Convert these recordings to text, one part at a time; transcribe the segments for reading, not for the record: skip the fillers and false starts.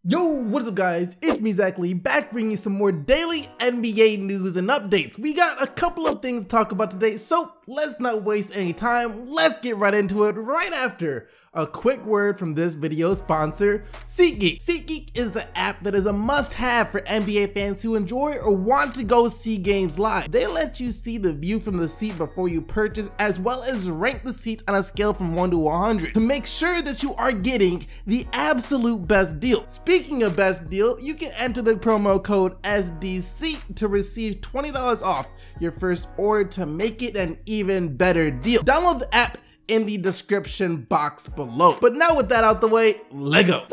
Yo, what's up guys? It's me, Lee, back bringing you some more daily NBA news and updates. We got a couple of things to talk about today, so let's not waste any time. Let's get right into it right after a quick word from this video's sponsor, SeatGeek. SeatGeek is the app that is a must-have for NBA fans who enjoy or want to go see games live. They let you see the view from the seat before you purchase, as well as rank the seats on a scale from 1 to 100 to make sure that you are getting the absolute best deal. Speaking of best deal, you can enter the promo code SDSEAT to receive $20 off your first order to make it an even better deal. Download the app in the description box below. But now with that out the way, Lego.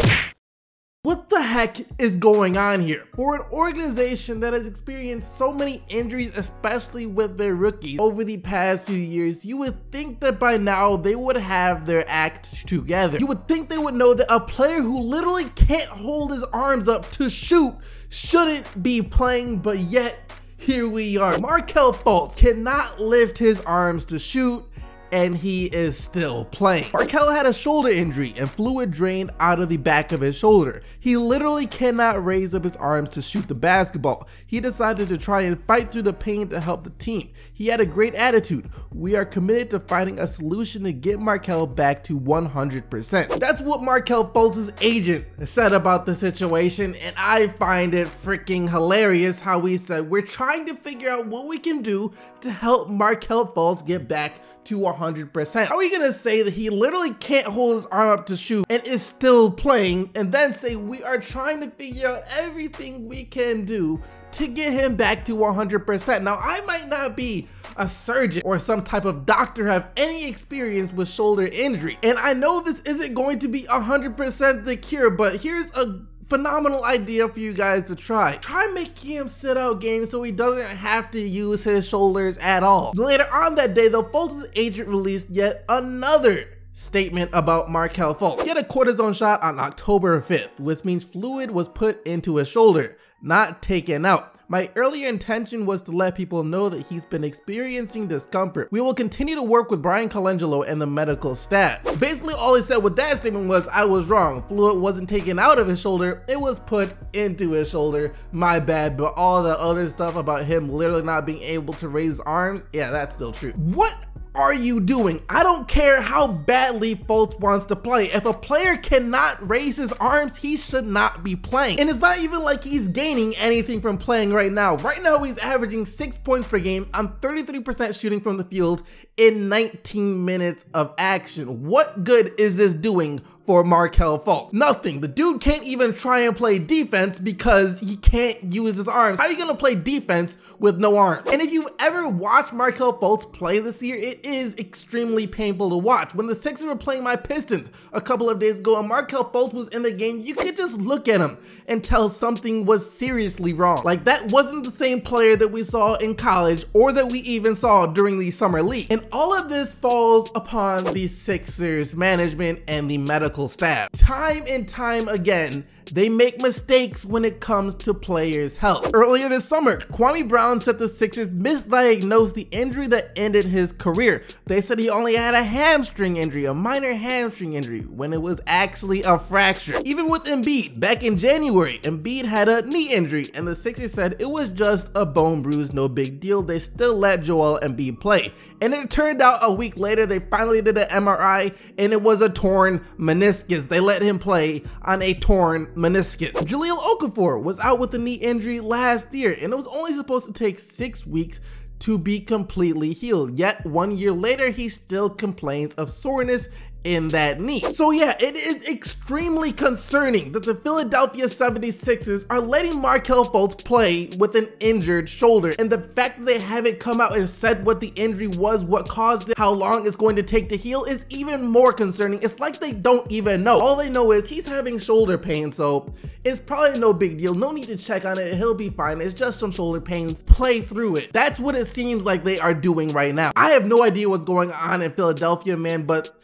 What the heck is going on here? For an organization that has experienced so many injuries, especially with their rookies over the past few years, you would think that by now they would have their act together. You would think they would know that a player who literally can't hold his arms up to shoot shouldn't be playing, but yet here we are. Markelle Fultz cannot lift his arms to shoot, and he is still playing. Markelle had a shoulder injury and fluid drained out of the back of his shoulder. He literally cannot raise up his arms to shoot the basketball. He decided to try and fight through the pain to help the team. He had a great attitude. We are committed to finding a solution to get Markelle back to 100%. That's what Markelle Fultz's agent said about the situation, and I find it freaking hilarious how he said, "We're trying to figure out what we can do to help Markelle Fultz get back to 100%. How are we gonna say that he literally can't hold his arm up to shoot and is still playing, and then say we are trying to figure out everything we can do to get him back to 100%? Now, I might not be a surgeon or some type of doctor, have any experience with shoulder injury, and I know this isn't going to be 100% the cure, but here's a phenomenal idea for you guys to try. Try making him sit out games so he doesn't have to use his shoulders at all. Later on that day, though, Fultz's agent released yet another statement about Markelle Fultz. He had a cortisone shot on October 5th, which means fluid was put into his shoulder, not taken out. My earlier intention was to let people know that he's been experiencing discomfort. We will continue to work with Brian Colangelo and the medical staff. Basically, all he said with that statement was, I was wrong. Fluid wasn't taken out of his shoulder, it was put into his shoulder. My bad. But all the other stuff about him literally not being able to raise his arms, yeah, that's still true. What are you doing? I don't care how badly Fultz wants to play. If a player cannot raise his arms, he should not be playing. And it's not even like he's gaining anything from playing right now. Right now, he's averaging 6 points per game on 33% shooting from the field in 19 minutes of action. What good is this doing for Markelle Fultz? Nothing. The dude can't even try and play defense because he can't use his arms. How are you gonna play defense with no arms? And if you've ever watched Markelle Fultz play this year, it is extremely painful to watch. When the Sixers were playing my Pistons a couple of days ago and Markelle Fultz was in the game, you could just look at him and tell something was seriously wrong. Like, that wasn't the same player that we saw in college or that we even saw during the summer league. And all of this falls upon the Sixers management and the medical staff. Time and time again, they make mistakes when it comes to players' health. Earlier this summer, Kwame Brown said the Sixers misdiagnosed the injury that ended his career. They said he only had a hamstring injury, a minor hamstring injury, when it was actually a fracture. Even with Embiid, back in January, Embiid had a knee injury, and the Sixers said it was just a bone bruise, no big deal. They still let Joel Embiid play. And it turned out a week later, they finally did an MRI, and it was a torn meniscus. They let him play on a torn meniscus. Jahlil Okafor was out with a knee injury last year, and it was only supposed to take 6 weeks to be completely healed. Yet 1 year later, he still complains of soreness in that knee. So yeah, it is extremely concerning that the Philadelphia 76ers are letting Markelle Fultz play with an injured shoulder, and the fact that they haven't come out and said what the injury was, what caused it, how long it's going to take to heal, is even more concerning. It's like they don't even know. All they know is he's having shoulder pain, so it's probably no big deal. No need to check on it. He'll be fine. It's just some shoulder pains. Play through it. That's what it seems like they are doing right now. I have no idea what's going on in Philadelphia, man, but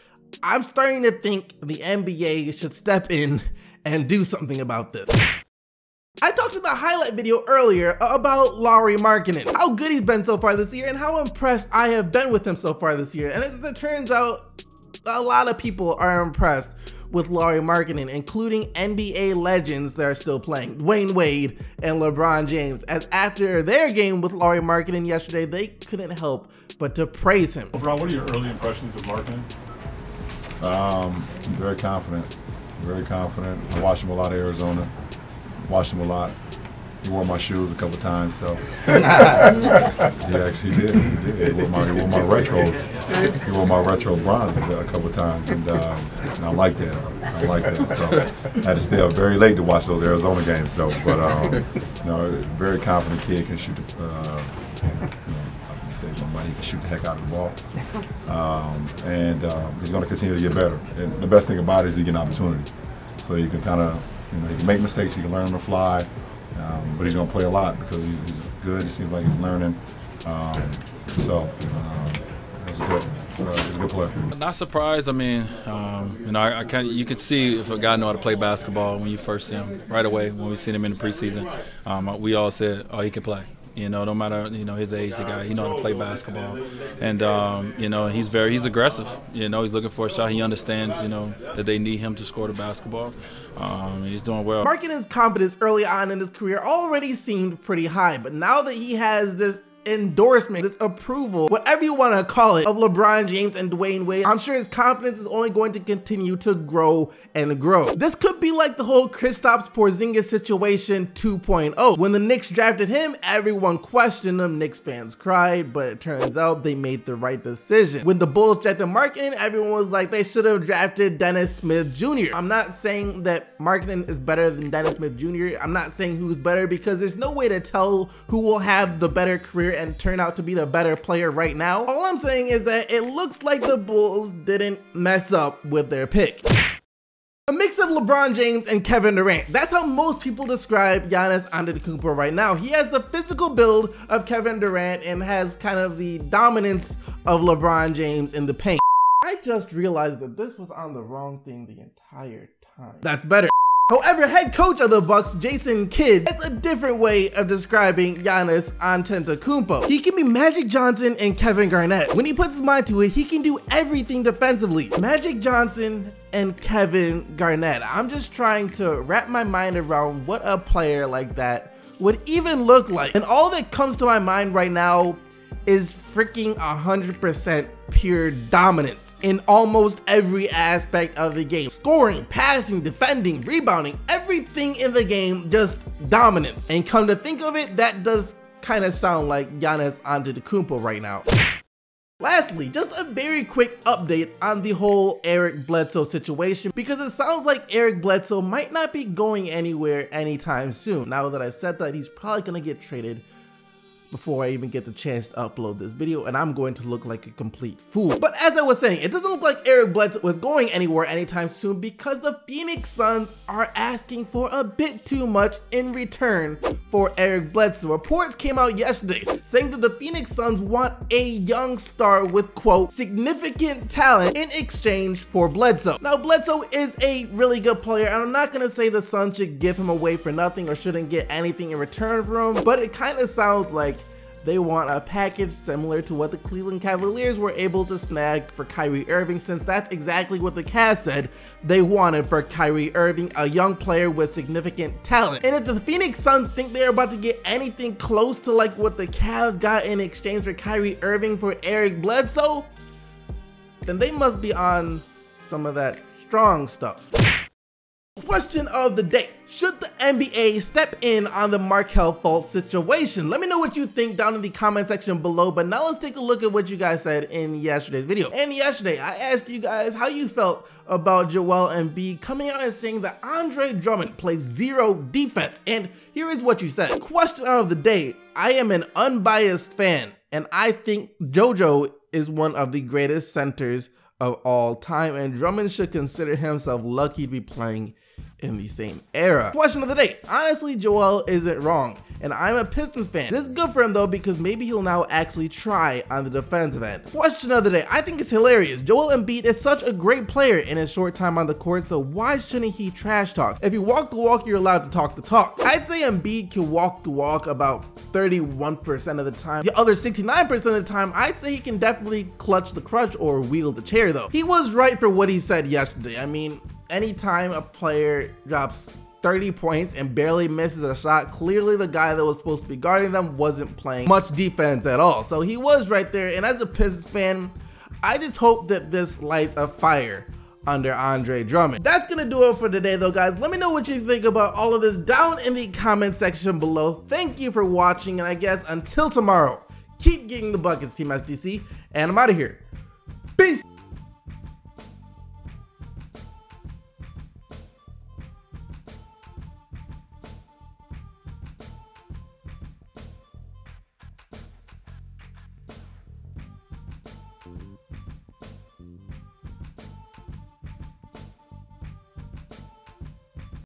I'm starting to think the NBA should step in and do something about this. I talked in the highlight video earlier about Lauri Markkanen, how good he's been so far this year and how impressed I have been with him so far this year. And as it turns out, a lot of people are impressed with Lauri Markkanen, including NBA legends that are still playing, Dwyane Wade and LeBron James, as after their game with Lauri Markkanen yesterday, they couldn't help but to praise him. LeBron, what are your early impressions of Markkanen? Very confident, very confident. I watched him a lot at Arizona, watched him a lot. He wore my shoes a couple times, so he actually did. He did. He wore my retros. He wore my retro bronzes a couple times, and I like that. I like that. So I had to stay up very late to watch those Arizona games, though. But you know, very confident kid, can shoot. Say my money, he can shoot the heck out of the ball, and he's going to continue to get better. And the best thing about it is he get an opportunity, so you can kind of, you know, he can make mistakes, he can learn on the fly. But he's going to play a lot because he's good. He seems like he's learning. That's good. So he's a good player. Not surprised. I mean, you know, you could see if a guy know how to play basketball when you first see him right away. When we seen him in the preseason, we all said, "Oh, he can play." You know, no matter, you know, his age, the guy, he knows how to play basketball, and you know, he's aggressive. You know, he's looking for a shot. He understands, you know, that they need him to score the basketball. And he's doing well. Markkanen's confidence early on in his career already seemed pretty high, but now that he has this endorsement, this approval, whatever you want to call it, of LeBron James and Dwyane Wade, I'm sure his confidence is only going to continue to grow and grow. This could be like the whole Kristaps Porzingis situation 2.0. When the Knicks drafted him, everyone questioned him, Knicks fans cried, but it turns out they made the right decision. When the Bulls drafted Markkanen, everyone was like, they should have drafted Dennis Smith Jr. I'm not saying that Markkanen is better than Dennis Smith Jr. I'm not saying who's better, because there's no way to tell who will have the better career and turn out to be the better player right now. All I'm saying is that it looks like the Bulls didn't mess up with their pick. A mix of LeBron James and Kevin Durant. That's how most people describe Giannis Antetokounmpo right now. He has the physical build of Kevin Durant and has kind of the dominance of LeBron James in the paint. I just realized that this was on the wrong thing the entire time. That's better. However, head coach of the Bucks, Jason Kidd, has a different way of describing Giannis Antetokounmpo. He can be Magic Johnson and Kevin Garnett. When he puts his mind to it, he can do everything defensively. Magic Johnson and Kevin Garnett. I'm just trying to wrap my mind around what a player like that would even look like. And all that comes to my mind right now is freaking 100% pure dominance in almost every aspect of the game. Scoring, passing, defending, rebounding, everything in the game, just dominance. And come to think of it, that does kind of sound like Giannis Antetokounmpo right now. Lastly, just a very quick update on the whole Eric Bledsoe situation, because it sounds like Eric Bledsoe might not be going anywhere anytime soon. Now that I said that, he's probably gonna get traded before I even get the chance to upload this video, and I'm going to look like a complete fool. But as I was saying, it doesn't look like Eric Bledsoe was going anywhere anytime soon, because the Phoenix Suns are asking for a bit too much in return for Eric Bledsoe. Reports came out yesterday saying that the Phoenix Suns want a young star with, quote, significant talent in exchange for Bledsoe. Now, Bledsoe is a really good player, and I'm not gonna say the Suns should give him away for nothing or shouldn't get anything in return for him, but it kind of sounds like they want a package similar to what the Cleveland Cavaliers were able to snag for Kyrie Irving, since that's exactly what the Cavs said they wanted for Kyrie Irving, a young player with significant talent. And if the Phoenix Suns think they're about to get anything close to like what the Cavs got in exchange for Kyrie Irving for Eric Bledsoe, then they must be on some of that strong stuff. Question of the day: should the NBA step in on the Markelle Fultz situation? Let me know what you think down in the comment section below, but now let's take a look at what you guys said in yesterday's video. And yesterday, I asked you guys how you felt about Joel Embiid coming out and saying that Andre Drummond plays zero defense, and here is what you said. Question of the day: I am an unbiased fan, and I think JoJo is one of the greatest centers of all time, and Drummond should consider himself lucky to be playing in the same era. Question of the day: honestly, Joel isn't wrong, and I'm a Pistons fan. This is good for him though, because maybe he'll now actually try on the defensive end. Question of the day: I think it's hilarious. Joel Embiid is such a great player in his short time on the court, so why shouldn't he trash talk? If you walk the walk, you're allowed to talk the talk. I'd say Embiid can walk the walk about 31% of the time. The other 69% of the time, I'd say he can definitely clutch the crutch or wheel the chair though. He was right for what he said yesterday. I mean, anytime a player drops 30 points and barely misses a shot, clearly the guy that was supposed to be guarding them wasn't playing much defense at all. So he was right there, and as a Pistons fan, I just hope that this lights a fire under Andre Drummond. That's gonna do it for today though, guys. Let me know what you think about all of this down in the comment section below. Thank you for watching, and I guess until tomorrow, keep getting the buckets, Team SDC, and I'm out of here.